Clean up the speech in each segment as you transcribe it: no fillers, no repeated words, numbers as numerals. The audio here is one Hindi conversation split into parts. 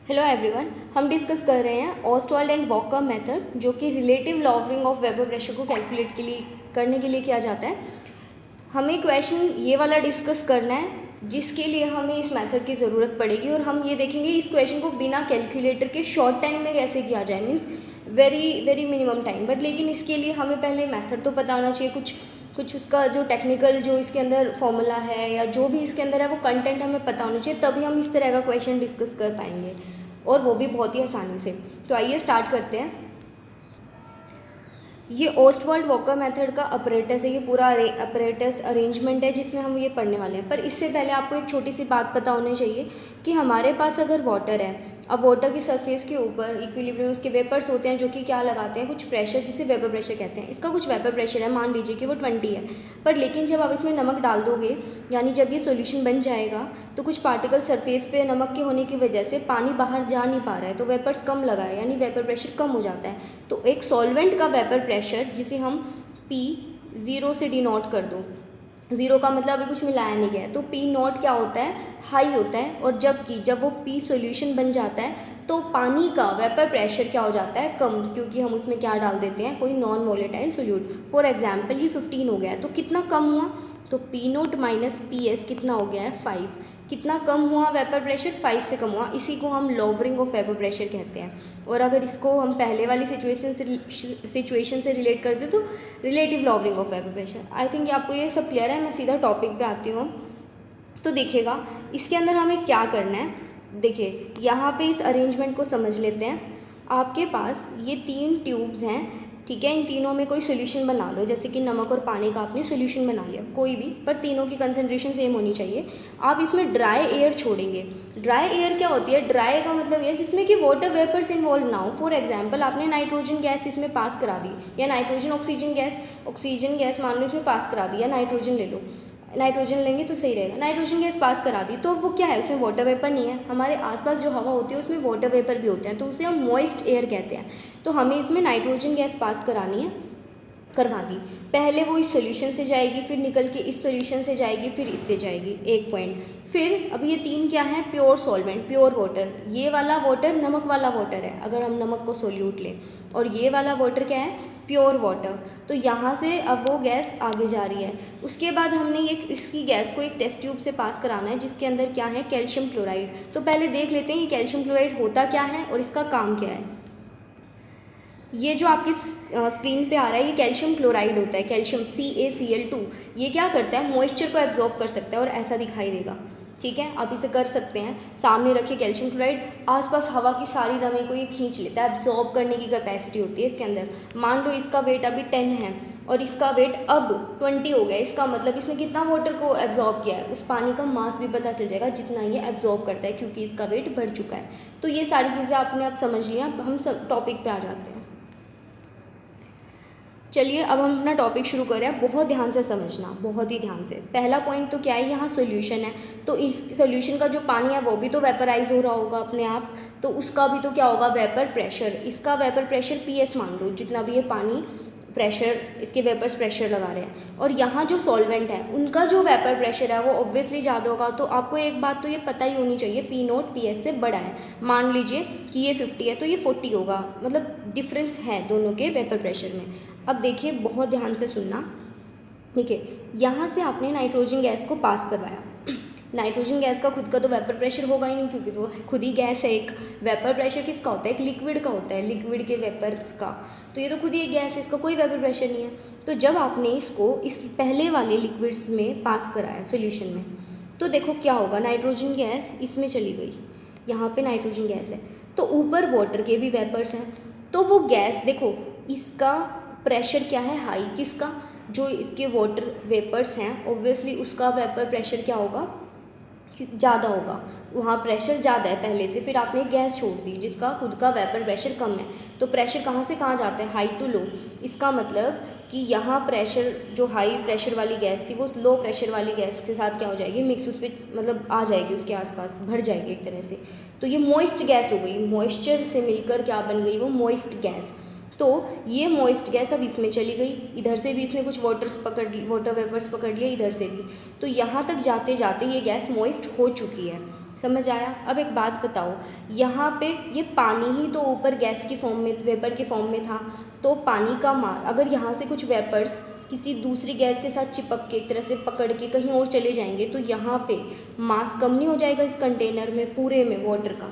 हेलो एवरीवन, हम डिस्कस कर रहे हैं ऑस्टवाल्ड एंड वॉकर मेथड, जो कि relative lowering of vapour pressure को कैलकुलेट करने के लिए किया जाता है। हमें क्वेश्चन ये वाला डिस्कस करना है जिसके लिए हमें इस मेथड की ज़रूरत पड़ेगी, और हम ये देखेंगे इस क्वेश्चन को बिना कैलकुलेटर के शॉर्ट टाइम में कैसे किया जाए, means very very minimum time. But लेकिन इसके लिए हमें पहले मेथड तो पता होना चाहिए, कुछ उसका जो टेक्निकल जो इसके अंदर फॉर्मूला है या जो भी इसके अंदर है वो कंटेंट हमें पता होना चाहिए, तभी हम इस तरह का क्वेश्चन डिस्कस कर पाएंगे, और वो भी बहुत ही आसानी से। तो आइए स्टार्ट करते हैं। ये ऑस्टवाल्ड वॉकर मेथड का अपरेटस है, ये पूरा अपरेटस अरेंजमेंट है जिसमें हम ये पढ़ने वाले हैं। पर इससे पहले आपको एक छोटी सी बात पता होनी चाहिए कि हमारे पास अगर वाटर है, अब वाटर की सरफेस के ऊपर इक्विलिब्रियम उसके वेपर्स होते हैं जो कि क्या लगाते हैं, कुछ प्रेशर, जिसे वेपर प्रेशर कहते हैं। इसका कुछ वेपर प्रेशर है, मान लीजिए कि वो 20 है। पर लेकिन जब आप इसमें नमक डाल दोगे, यानी जब ये सॉल्यूशन बन जाएगा, तो कुछ पार्टिकल सरफेस पे नमक के होने की वजह से पानी बाहर जा नहीं पा रहा है, तो वेपर्स कम लगा है, यानी वेपर प्रेशर कम हो जाता है। तो एक सॉल्वेंट का वेपर प्रेशर, जिसे हम P0 से डिनोट कर दो, ज़ीरो का मतलब अभी कुछ मिलाया नहीं गया है, तो P0 क्या होता है, हाई होता है। और जब वो P सॉल्यूशन बन जाता है तो पानी का वेपर प्रेशर क्या हो जाता है, कम, क्योंकि हम उसमें क्या डाल देते हैं, कोई non volatile solute. For example ये 15 हो गया है, तो कितना कम हुआ, तो P0 माइनस PS कितना हो गया है, 5। कितना कम हुआ वेपर प्रेशर, 5 से कम हुआ। इसी को हम लॉवरिंग ऑफ वेपर प्रेशर कहते हैं। और अगर इसको हम पहले वाली सिचुएशन से रिलेट कर दें तो relative lowering of vapour pressure. I think आपको ये सब क्लियर है। मैं सीधा टॉपिक पे आती हूँ। तो देखिएगा इसके अंदर हमें क्या करना है। देखिए यहाँ पे इस अरेंजमेंट को समझ लेते हैं। आपके पास ये 3 ट्यूब्स हैं, ठीक है। इन तीनों में कोई सोल्यूशन बना लो, जैसे कि नमक और पानी का आपने सोल्यूशन बना लिया, कोई भी, पर तीनों की कंसंट्रेशन सेम होनी चाहिए। आप इसमें ड्राई एयर छोड़ेंगे। ड्राई एयर क्या होती है, ड्राई का मतलब ये जिसमें कि वाटर वेपर्स इन्वॉल्व ना हो। फॉर एग्जांपल आपने नाइट्रोजन गैस इसमें पास करा दी, या नाइट्रोजन ऑक्सीजन गैस मान लो इसमें पास करा दी, या नाइट्रोजन ले लो, नाइट्रोजन लेंगे तो सही रहेगा। नाइट्रोजन गैस पास करा दी, तो वो क्या है, उसमें वाटर वेपर नहीं है। हमारे आसपास जो हवा होती है उसमें वाटर वेपर भी होते हैं, तो उसे हम मॉइस्ट एयर कहते हैं। तो हमें इसमें नाइट्रोजन गैस पास करानी है, करवा दी। पहले वो इस सॉल्यूशन से जाएगी, फिर निकल के इस सॉल्यूशन से जाएगी, फिर इससे जाएगी, एक पॉइंट। फिर अब ये 3 क्या है, प्योर सॉल्वेंट, प्योर वाटर। ये वाला वाटर नमक वाला वाटर है, अगर हम नमक को सोल्यूट लें, और ये वाला वाटर क्या है, प्योर वाटर। तो यहाँ से अब वो गैस आगे जा रही है। उसके बाद हमने इसकी गैस को एक टेस्ट ट्यूब से पास कराना है, जिसके अंदर क्या है, कैल्शियम क्लोराइड। तो पहले देख लेते हैं ये कैल्शियम क्लोराइड होता क्या है और इसका काम क्या है। ये जो आपकी स्क्रीन पे आ रहा है, ये कैल्शियम क्लोराइड होता है, कैल्शियम CaCl2। ये क्या करता है, मॉइस्चर को एब्जॉर्ब कर सकता है, और ऐसा दिखाई देगा, ठीक है। आप इसे कर सकते हैं, सामने रखिए कैल्शियम क्लोराइड, आसपास हवा की सारी नमी को ये खींच लेता है, एब्जॉर्ब करने की कैपेसिटी होती है इसके अंदर। मान लो इसका वेट अभी 10 है और इसका वेट अब 20 हो गया, इसका मतलब इसने कितना वाटर को एब्जॉर्ब किया है, उस पानी का मास भी पता चल जाएगा जितना ये एब्जॉर्ब करता है, क्योंकि इसका वेट बढ़ चुका है। तो ये सारी चीज़ें आपने अब समझ लिया। हम सब टॉपिक पे आ जाते हैं। चलिए अब हम अपना टॉपिक शुरू कर रहे हैं। बहुत ध्यान से समझना, बहुत ही ध्यान से। पहला पॉइंट तो क्या है, यहाँ सॉल्यूशन है, तो इस सॉल्यूशन का जो पानी है वो भी तो वेपराइज हो रहा होगा अपने आप, तो उसका भी तो क्या होगा, वेपर प्रेशर। इसका वेपर प्रेशर PS मान लो, जितना भी ये पानी प्रेशर, इसके वेपर्स प्रेशर लगा रहे हैं। और यहाँ जो सॉल्वेंट है उनका जो वेपर प्रेशर है वो ऑब्वियसली ज़्यादा होगा। तो आपको एक बात तो ये पता ही होनी चाहिए, P0 PS से बड़ा है। मान लीजिए कि ये 50 है तो ये 40 होगा, मतलब डिफरेंस है दोनों के वेपर प्रेशर में। अब देखिए, बहुत ध्यान से सुनना, ठीक है। यहाँ से आपने नाइट्रोजन गैस को पास करवाया। नाइट्रोजन गैस का खुद का तो वेपर प्रेशर होगा ही नहीं, क्योंकि तो खुद ही गैस है एक। वेपर प्रेशर किसका होता है, एक लिक्विड का होता है, लिक्विड के वेपर्स का। तो ये तो खुद ही एक गैस है, इसका कोई वेपर प्रेशर नहीं है। तो जब आपने इसको इस पहले वाले लिक्विड्स में पास कराया सॉल्यूशन में, तो देखो क्या होगा, नाइट्रोजन गैस इसमें चली गई, यहाँ पे नाइट्रोजन गैस है, तो ऊपर वाटर के भी वेपर्स हैं। तो वो गैस देखो, इसका प्रेशर क्या है, हाई, किसका, जो इसके वाटर वेपर्स हैं, ऑब्वियसली उसका वेपर प्रेशर क्या होगा, ज़्यादा होगा। वहाँ प्रेशर ज़्यादा है पहले से, फिर आपने गैस छोड़ दी जिसका खुद का वेपर प्रेशर कम है, तो प्रेशर कहाँ से कहाँ जाता है, हाई टू लो। इसका मतलब कि यहाँ प्रेशर, जो हाई प्रेशर वाली गैस थी वो लो प्रेशर वाली गैस के साथ क्या हो जाएगी, मिक्स, उस पर मतलब आ जाएगी, उसके आसपास भर जाएगी एक तरह से। तो ये मॉइस्ट गैस हो गई, मॉइस्चर से मिलकर क्या बन गई, वो मॉइस्ट गैस। तो ये मॉइस्ट गैस अब इसमें चली गई, इधर से भी इसने कुछ वाटर वेपर्स पकड़ लिए, इधर से भी। तो यहाँ तक जाते जाते ये गैस मॉइस्ट हो चुकी है, समझ आया। अब एक बात बताओ, यहाँ पे ये पानी ही तो ऊपर गैस की फॉर्म में, वेपर के फॉर्म में था, तो पानी का मास अगर यहाँ से कुछ वेपर्स किसी दूसरी गैस के साथ चिपक के एक तरह से पकड़ के कहीं और चले जाएंगे तो यहाँ पे मास कम नहीं हो जाएगा इस कंटेनर में पूरे में वाटर का।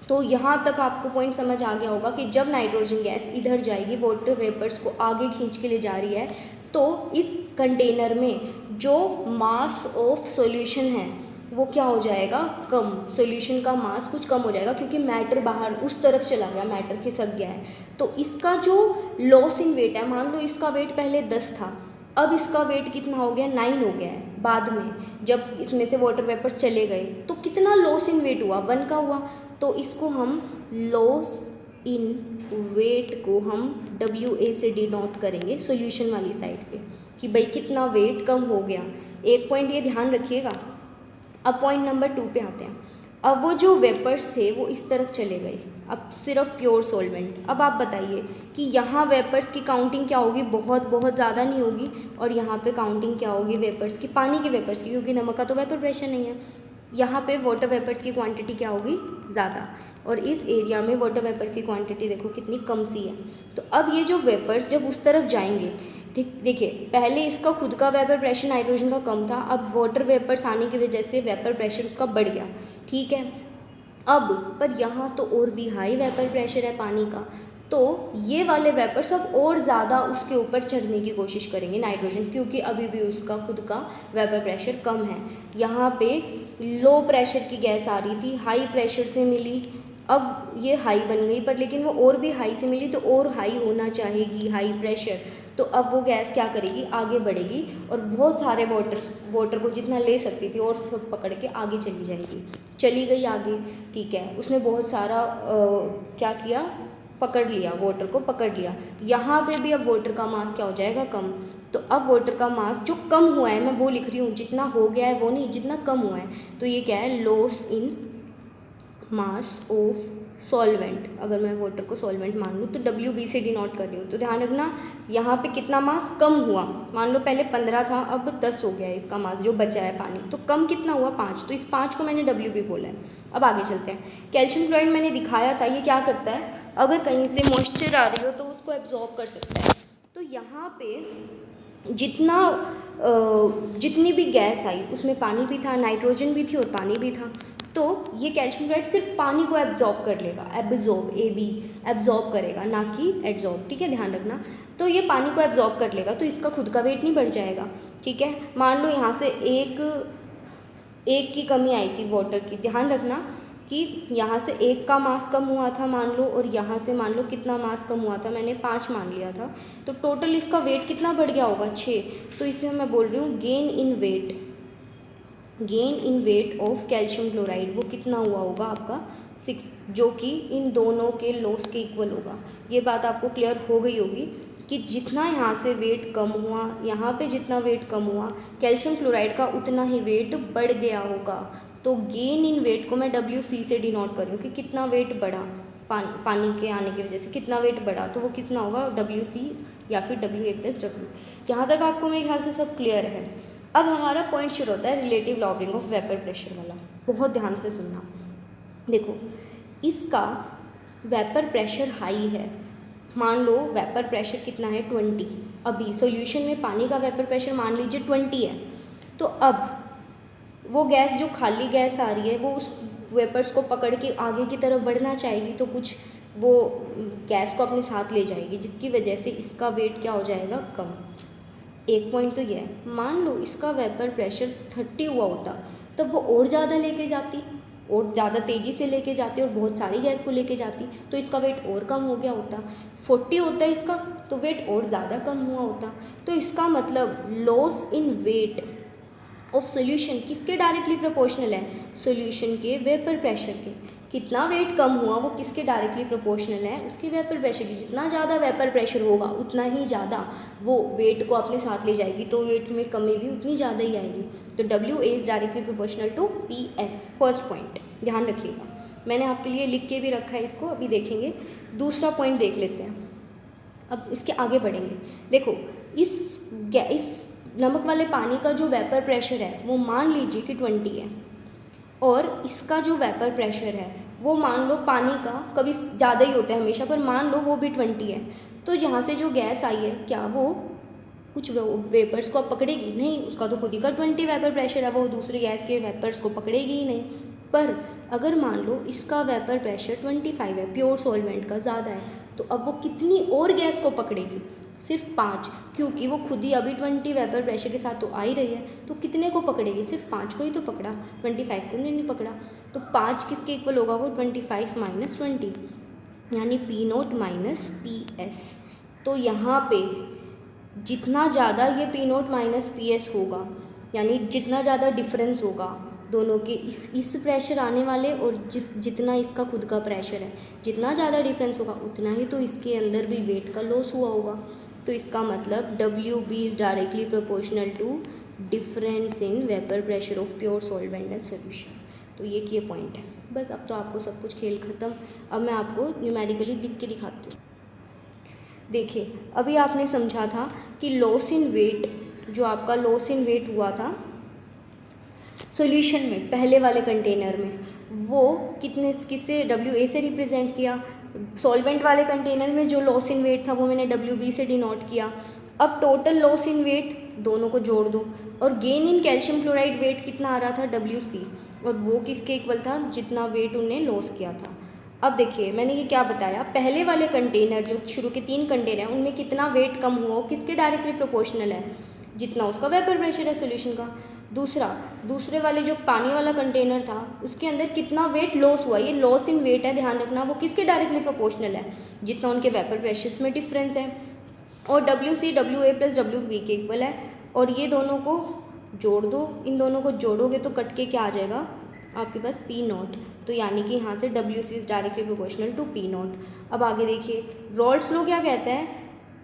तो यहाँ तक आपको पॉइंट समझ आ गया होगा कि जब नाइट्रोजन गैस इधर जाएगी, वाटर वेपर्स को आगे खींच के ले जा रही है, तो इस कंटेनर में जो मास ऑफ सॉल्यूशन है वो क्या हो जाएगा, कम। सॉल्यूशन का मास कुछ कम हो जाएगा क्योंकि मैटर बाहर उस तरफ चला गया, मैटर खिसक गया है। तो इसका जो लॉस इन वेट है, मान लो इसका वेट पहले 10 था, अब इसका वेट कितना हो गया, 9 हो गया है। बाद में जब इसमें से वाटर वेपर्स चले गए तो कितना लॉस इन वेट हुआ, 1 का हुआ। तो इसको हम लॉस इन वेट को हम WA से डिनोट करेंगे सॉल्यूशन वाली साइड पे कि भाई कितना वेट कम हो गया। एक पॉइंट ये ध्यान रखिएगा। अब पॉइंट नंबर 2 पे आते हैं। अब वो जो वेपर्स थे वो इस तरफ चले गए, अब सिर्फ प्योर सॉल्वेंट। अब आप बताइए कि यहाँ वेपर्स की काउंटिंग क्या होगी, बहुत ज़्यादा नहीं होगी, और यहाँ पे काउंटिंग क्या होगी वेपर्स की, पानी के वेपर्स की, क्योंकि नमक का तो वेपर प्रेशर नहीं है। यहाँ पे वाटर वेपर्स की क्वांटिटी क्या होगी, ज़्यादा, और इस एरिया में वाटर वेपर की क्वांटिटी देखो कितनी कम सी है। तो अब ये जो वेपर्स जब उस तरफ जाएंगे, देखिए पहले इसका खुद का वेपर प्रेशर नाइट्रोजन का कम था, अब वाटर वेपर्स आने की वजह से वेपर प्रेशर उसका बढ़ गया, ठीक है। अब पर यहाँ तो और भी हाई वेपर प्रेशर है पानी का, तो ये वाले वेपर सब और ज़्यादा उसके ऊपर चढ़ने की कोशिश करेंगे नाइट्रोजन, क्योंकि अभी भी उसका खुद का वेपर प्रेशर कम है। यहाँ पे लो प्रेशर की गैस आ रही थी, हाई प्रेशर से मिली, अब ये हाई बन गई, पर लेकिन वो और भी हाई से मिली तो और हाई होना चाहेगी, हाई प्रेशर। तो अब वो गैस क्या करेगी, आगे बढ़ेगी और बहुत सारे वाटर को जितना ले सकती थी और सब पकड़ के आगे चली जाएगी। चली गई आगे, ठीक है, उसने बहुत सारा क्या किया, पकड़ लिया, वाटर को पकड़ लिया। यहाँ पे भी अब वाटर का मास क्या हो जाएगा, कम। तो अब वाटर का मास जो कम हुआ है, मैं वो लिख रही हूँ, जितना हो गया है वो नहीं, जितना कम हुआ है। तो ये क्या है, loss in mass of solvent. अगर मैं वाटर को सॉल्वेंट मान लूँ तो WB से डिनोट कर रही हूँ। तो ध्यान रखना यहाँ पे कितना मास कम हुआ, मान लो पहले 15 था, अब 10 हो गया है इसका मास जो बचा है पानी। तो कम कितना हुआ, 5, तो इस 5 को मैंने WB बोला है। अब आगे चलते हैं। कैल्शियम क्लोराइड मैंने दिखाया था, ये क्या करता है, अगर कहीं से मॉइस्चर आ रही हो तो उसको एब्जॉर्ब कर सकता है। तो यहाँ पे जितनी भी गैस आई उसमें पानी भी था, नाइट्रोजन भी थी और पानी भी था। तो ये कैल्शियम क्लोराइड सिर्फ पानी को एब्जॉर्ब कर लेगा, एब्जॉर्ब करेगा, ना कि एड्जॉर्ब, ठीक है, ध्यान रखना। तो ये पानी को एब्जॉर्ब कर लेगा तो इसका खुद का वेट नहीं बढ़ जाएगा, ठीक है। मान लो यहाँ से एक की कमी आई थी वाटर की, ध्यान रखना कि यहाँ से 1 का मास कम हुआ था मान लो, और यहाँ से मान लो कितना मास कम हुआ था, मैंने 5 मान लिया था। तो टोटल इसका वेट कितना बढ़ गया होगा, 6। तो इसे मैं बोल रही हूँ gain in weight of calcium chloride, वो कितना हुआ होगा आपका 6, जो कि इन दोनों के लॉस के इक्वल होगा। ये बात आपको क्लियर हो गई होगी कि जितना यहाँ से वेट कम हुआ, यहाँ पे जितना वेट कम हुआ, कैल्शियम क्लोराइड का उतना ही वेट बढ़ गया होगा। तो गेन इन वेट को मैं WC से डिनोट कर रही हूँ कि कितना वेट बढ़ा, पानी के आने की वजह से कितना वेट बढ़ा, तो वो कितना होगा, WC या फिर WA+W। यहाँ तक आपको मेरे ख्याल से सब क्लियर है। अब हमारा पॉइंट शुरू होता है रिलेटिव लॉबरिंग ऑफ वेपर प्रेशर वाला। बहुत ध्यान से सुनना। देखो, इसका वेपर प्रेशर हाई है, मान लो वेपर प्रेशर कितना है 20, अभी सॉल्यूशन में पानी का वेपर प्रेशर मान लीजिए 20 है। तो अब वो गैस जो खाली गैस आ रही है वो उस वेपर्स को पकड़ के आगे की तरफ बढ़ना चाहेगी, तो कुछ वो गैस को अपने साथ ले जाएगी, जिसकी वजह से इसका वेट क्या हो जाएगा, कम। एक पॉइंट तो ये है, मान लो इसका वेपर प्रेशर 30 हुआ होता तब वो और ज़्यादा लेके जाती, और ज़्यादा तेज़ी से लेके जाती और बहुत सारी गैस को लेके जाती, तो इसका वेट और कम हो गया होता। 40 होता है इसका, तो वेट और ज़्यादा कम हुआ होता। तो इसका मतलब loss in weight of solution किसके डायरेक्टली प्रोपोर्शनल है, सॉल्यूशन के वेपर प्रेशर के। कितना वेट कम हुआ वो किसके डायरेक्टली प्रोपोर्शनल है, उसके वेपर प्रेशर की। जितना ज़्यादा वेपर प्रेशर होगा उतना ही ज़्यादा वो वेट को अपने साथ ले जाएगी, तो वेट में कमी भी उतनी ज़्यादा ही आएगी। तो WA is directly proportional to PS, first point ध्यान रखिएगा। मैंने आपके लिए लिख के भी रखा है इसको, अभी देखेंगे। दूसरा पॉइंट देख लेते हैं, अब इसके आगे बढ़ेंगे। देखो, इस नमक वाले पानी का जो वेपर प्रेशर है वो मान लीजिए कि 20 है, और इसका जो वेपर प्रेशर है वो मान लो पानी का कभी ज़्यादा ही होता है हमेशा, पर मान लो वो भी 20 है, तो यहाँ से जो गैस आई है क्या वो कुछ वेपर्स को अब पकड़ेगी? नहीं, उसका तो खुद ही का 20 वेपर प्रेशर है, वो दूसरी गैस के वेपर्स को पकड़ेगी ही नहीं। पर अगर मान लो इसका वेपर प्रेशर 25 है, प्योर सॉल्वेंट का ज़्यादा है, तो अब वो कितनी और गैस को पकड़ेगी? सिर्फ 5, क्योंकि वो खुद ही अभी 20 वेपर प्रेशर के साथ तो आ ही रही है, तो कितने को पकड़ेगी? सिर्फ 5 को ही तो पकड़ा, 25 को नहीं पकड़ा। तो 5 किसके इक्वल होगा? वो 25 माइनस 20, यानी P0 माइनस PS। तो यहाँ पे जितना ज़्यादा ये P0 माइनस PS होगा, यानी जितना ज़्यादा डिफरेंस होगा दोनों के, इस प्रेशर आने वाले और जितना इसका खुद का प्रेशर है, जितना ज़्यादा डिफरेंस होगा उतना ही तो इसके अंदर भी वेट का लॉस हुआ होगा। तो इसका मतलब WB is directly proportional to difference in vapour pressure of pure solvent and solution. तो ये पॉइंट है। बस अब तो आपको सब कुछ खेल ख़त्म। अब मैं आपको न्यूमेरिकली दिख के दिखाती हूँ। देखिए, अभी आपने समझा था कि लॉस इन वेट, जो आपका लॉस इन वेट हुआ था सॉल्यूशन में पहले वाले कंटेनर में, वो किससे WA से रिप्रेजेंट किया। सॉल्वेंट वाले कंटेनर में जो लॉस इन वेट था वो मैंने WB से डिनोट किया। अब टोटल लॉस इन वेट दोनों को जोड़ दो, और gain in calcium chloride weight कितना आ रहा था? WC, और वो किसके इक्वल था? जितना वेट उन्हें लॉस किया था। अब देखिए, मैंने ये क्या बताया, पहले वाले कंटेनर जो शुरू के 3 कंटेनर हैं उनमें कितना वेट कम हुआ, किसके डायरेक्टली प्रोपोर्शनल है? जितना उसका वेपर प्रेशर है सॉल्यूशन का। दूसरे वाले जो पानी वाला कंटेनर था उसके अंदर कितना वेट लॉस हुआ, ये लॉस इन वेट है, ध्यान रखना, वो किसके डायरेक्टली प्रोपोर्शनल है? जितना उनके वेपर प्रेशर्स में डिफरेंस है। और WC WA प्लस WB के इक्वल है, और ये दोनों को जोड़ दो, इन दोनों को जोड़ोगे तो कट के क्या आ जाएगा आपके पास? P0। तो यानी कि यहाँ से WC is directly proportional to P0। अब आगे देखिए, रॉल्स लॉ क्या कहता है?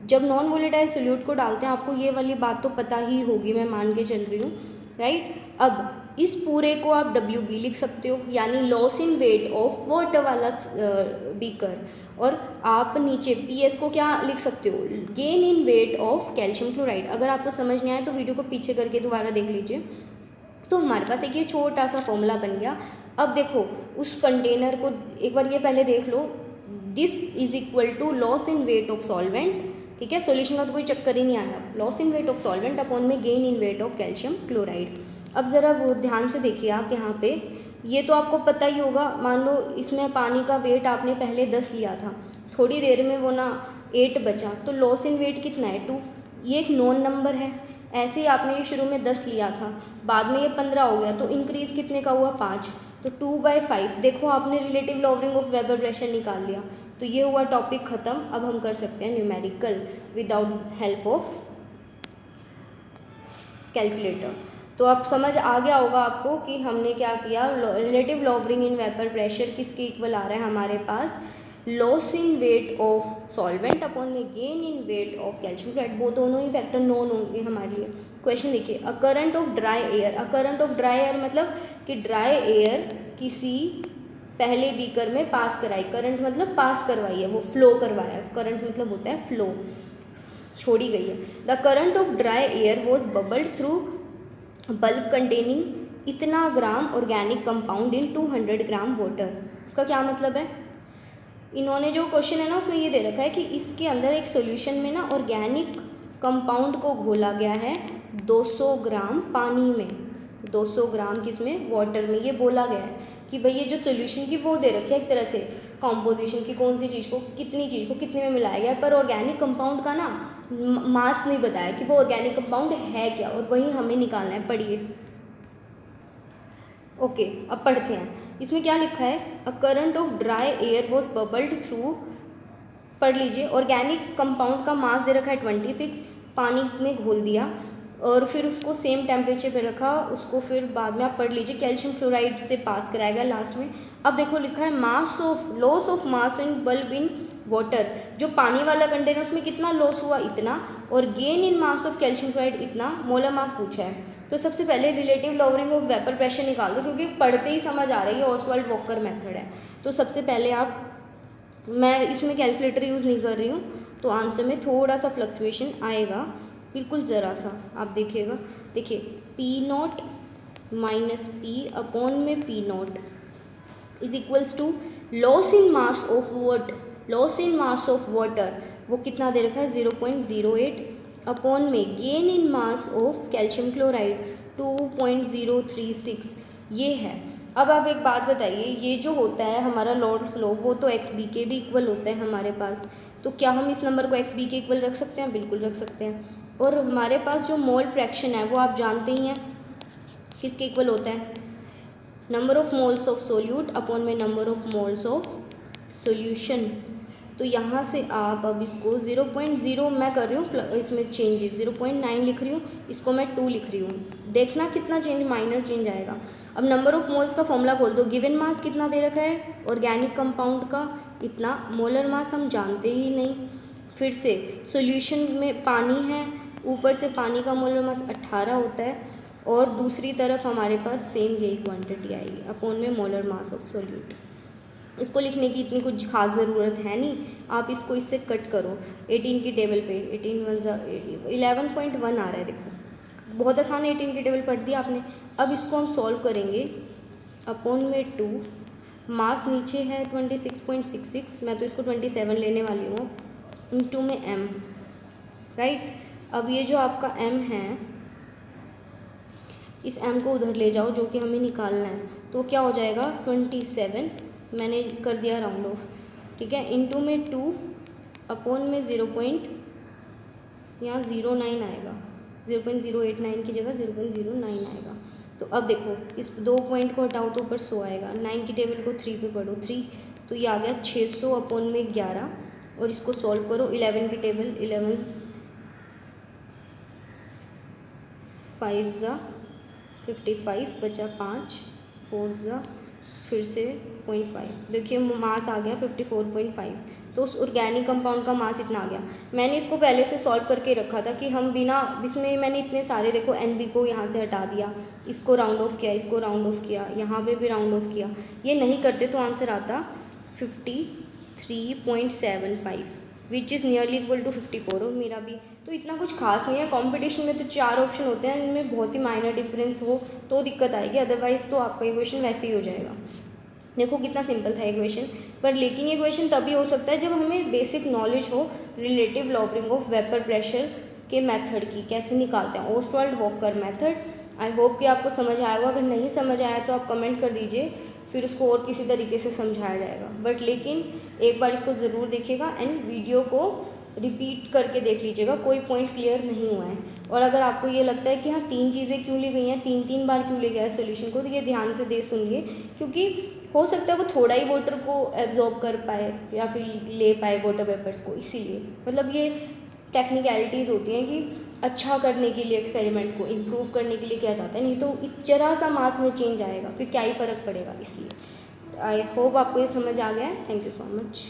जब नॉन वोलेटाइल सोल्यूट को डालते हैं, आपको ये वाली बात तो पता ही होगी, मैं मान के चल रही हूँ, राइट। अब इस पूरे को आप WB लिख सकते हो, यानी loss in weight of water वाला बीकर, और आप नीचे PS को क्या लिख सकते हो? Gain in weight of calcium chloride. अगर आपको समझ नहीं आया तो वीडियो को पीछे करके दोबारा देख लीजिए। तो हमारे पास एक ये छोटा सा फॉर्मूला बन गया। अब देखो, उस कंटेनर को एक बार ये पहले देख लो, this is equal to loss in weight of solvent, ठीक है, सॉल्यूशन का तो कोई चक्कर ही नहीं आया, loss in weight of solvent upon में gain in weight of calcium chloride. अब ज़रा वो ध्यान से देखिए आप यहाँ पे, ये तो आपको पता ही होगा, मान लो इसमें पानी का वेट आपने पहले 10 लिया था, थोड़ी देर में वो ना 8 बचा, तो लॉस इन वेट कितना है? 2। ये एक नॉन नंबर है। ऐसे ही आपने ये शुरू में 10 लिया था, बाद में ये 15 हो गया, तो इंक्रीज़ कितने का हुआ? 5। तो 2/5। देखो, आपने relative lowering of vapour pressure निकाल लिया। तो ये हुआ टॉपिक ख़त्म। अब हम कर सकते हैं numerical without help of calculator. तो अब समझ आ गया होगा आपको कि हमने क्या किया। Relative lowering in vapour pressure किसके इक्वल आ रहा है हमारे पास? Loss in weight of solvent upon में gain in weight of calcium chloride. वो दोनों ही फैक्टर नोन होंगे हमारे लिए। क्वेश्चन देखिए, a current of dry air. A current of dry air मतलब कि ड्राई एयर किसी पहले बीकर में पास कराई। करंट मतलब पास करवाई है, वो फ्लो करवाया है। करंट मतलब होता है फ्लो, छोड़ी गई है। The current of dry air was bubbled through bulb containing इतना gram organic compound in 200 gram water. इसका क्या मतलब है? इन्होंने जो क्वेश्चन है ना उसमें ये दे रखा है कि इसके अंदर एक सॉल्यूशन में ना ऑर्गेनिक कंपाउंड को घोला गया है 200 ग्राम पानी में, 200 ग्राम किसमें? वाटर में। ये बोला गया है कि भाई ये जो सॉल्यूशन की वो दे रखी है एक तरह से कॉम्पोजिशन की, कौन सी चीज़ को कितनी चीज़ को कितने में मिलाया गया है, पर ऑर्गेनिक कंपाउंड का ना मास नहीं बताया कि वो ऑर्गेनिक कंपाउंड है क्या, और वही हमें निकालना है। पढ़िए। ओके, अब पढ़ते हैं। इसमें क्या लिखा है? A current of dry air was bubbled through, पढ़ लीजिए, ऑर्गेनिक कंपाउंड का मास दे रखा है 26, पानी में घोल दिया और फिर उसको सेम टेम्परेचर पे रखा, उसको फिर बाद में आप पढ़ लीजिए कैल्शियम क्लोराइड से पास कराया गया लास्ट में। अब देखो लिखा है mass of loss of mass in bulb in water. जो पानी वाला कंटेनर उसमें कितना लॉस हुआ? इतना, और gain in mass of calcium chloride इतना, मोलर मास पूछा है। तो सबसे पहले relative lowering of vapour pressure निकाल दो, क्योंकि पढ़ते ही समझ आ रही है, ऑसवाल्ड वॉकर मेथड है। तो सबसे पहले आप, मैं इसमें कैलकुलेटर यूज़ नहीं कर रही हूँ, तो आंसर में थोड़ा सा फ्लक्चुएशन आएगा, बिल्कुल ज़रा सा, आप देखिएगा। देखिए P0 माइनस पी अपॉन में P not is equals to loss in mass of water, loss in mass of water वो कितना दे रखा है 0.08 अपॉन में gain in mass of calcium chloride 2.036 ये है। अब आप एक बात बताइए, ये जो होता है हमारा लॉर्ड्स लॉ वो तो एक्स बी के भी इक्वल होता है हमारे पास, तो क्या हम इस नंबर को एक्स बी के इक्वल रख सकते हैं? बिल्कुल रख सकते हैं। और हमारे पास जो मोल फ्रैक्शन है वो आप जानते ही हैं किसके इक्वल होता है, number of moles of solute upon में number of moles of solution. तो यहाँ से आप अब इसको 0.0 मैं कर रही हूँ इसमें चेंजेस, 0.9 लिख रही हूँ, इसको मैं 2 लिख रही हूँ। देखना कितना चेंज, माइनर चेंज आएगा। अब नंबर ऑफ मोल्स का फॉर्मूला खोल दो, गिवन मास कितना दे रखा है ऑर्गेनिक कंपाउंड का इतना, मोलर मास हम जानते ही नहीं। फिर से सॉल्यूशन में पानी है, ऊपर से पानी का मोलर मास 18 होता है और दूसरी तरफ हमारे पास सेम यही क्वांटिटी आएगी अपॉन में मोलर मास ऑफ सोल्यूट। इसको लिखने की इतनी कुछ खास ज़रूरत है नहीं, आप इसको इससे कट करो 18 की टेबल पे, 18 वन 11.1 आ रहा है, देखो बहुत आसान है, 18 की टेबल पढ़ दी आपने। अब इसको हम सॉल्व करेंगे अपॉन में 2, मास नीचे है 26.66, मैं तो इसको 27 लेने वाली हूँ, इनटू में m, राइट। अब ये जो आपका m है इस m को उधर ले जाओ जो कि हमें निकालना है, तो क्या हो जाएगा 27, मैंने कर दिया राउंड ऑफ, ठीक है, इनटू में 2 अपॉन में 0.09 आएगा, 0.089 की जगह 0.09 आएगा। तो अब देखो इस 2 पॉइंट को हटाओ तो ऊपर 100 आएगा, 9 की टेबल को 3 पे पढ़ो 3, तो ये आ गया 600 अपॉन में 11, और इसको सॉल्व करो 11 की टेबल, 11 5 ज़ा 55 बचा 5, 4 ज़ा फिर से 0.5, देखिए मास आ गया 54.5, तो उस ऑर्गेनिक कंपाउंड का मास इतना आ गया। मैंने इसको पहले से सॉल्व करके रखा था कि हम बिना, इसमें मैंने इतने सारे देखो NB को यहाँ से हटा दिया, इसको राउंड ऑफ किया, इसको राउंड ऑफ किया, यहाँ पे भी राउंड ऑफ किया, ये नहीं करते तो आंसर आता 53.75 which is nearly equal to 54, और मेरा भी तो इतना कुछ खास नहीं है। कंपटीशन में तो 4 ऑप्शन होते हैं, इनमें बहुत ही माइनर डिफरेंस हो तो दिक्कत आएगी, अदरवाइज़ तो आपका इक्वेशन वैसे ही हो जाएगा। देखो कितना सिंपल था इक्वेशन, पर लेकिन ये इक्वेशन तभी हो सकता है जब हमें बेसिक नॉलेज हो रिलेटिव लॉबरिंग ऑफ वेपर प्रेशर के मेथड की, कैसे निकालते हैं, Ostwald walker method. I hope कि आपको समझ आया होगा, अगर नहीं समझ आया तो आप कमेंट कर दीजिए, फिर उसको और किसी तरीके से समझाया जाएगा। बट लेकिन एक बार इसको ज़रूर देखिएगा एंड वीडियो को रिपीट करके देख लीजिएगा, कोई पॉइंट क्लियर नहीं हुआ है। और अगर आपको ये लगता है कि हाँ 3 चीज़ें क्यों ली गई हैं, 3 बार क्यों ले गया है सोल्यूशन को, तो ये ध्यान से सुनिए, क्योंकि हो सकता है वो थोड़ा ही वाटर को एब्जॉर्ब कर पाए या फिर ले पाए वाटर वेपर्स को, इसीलिए मतलब ये टेक्निकलिटीज़ होती हैं कि अच्छा करने के लिए, एक्सपेरिमेंट को इम्प्रूव करने के लिए किया जाता है, नहीं तो जरा सा मास में चेंज आएगा फिर क्या ही फ़र्क पड़ेगा। इसलिए आई होप आपको ये समझ आ गया है। Thank you so much.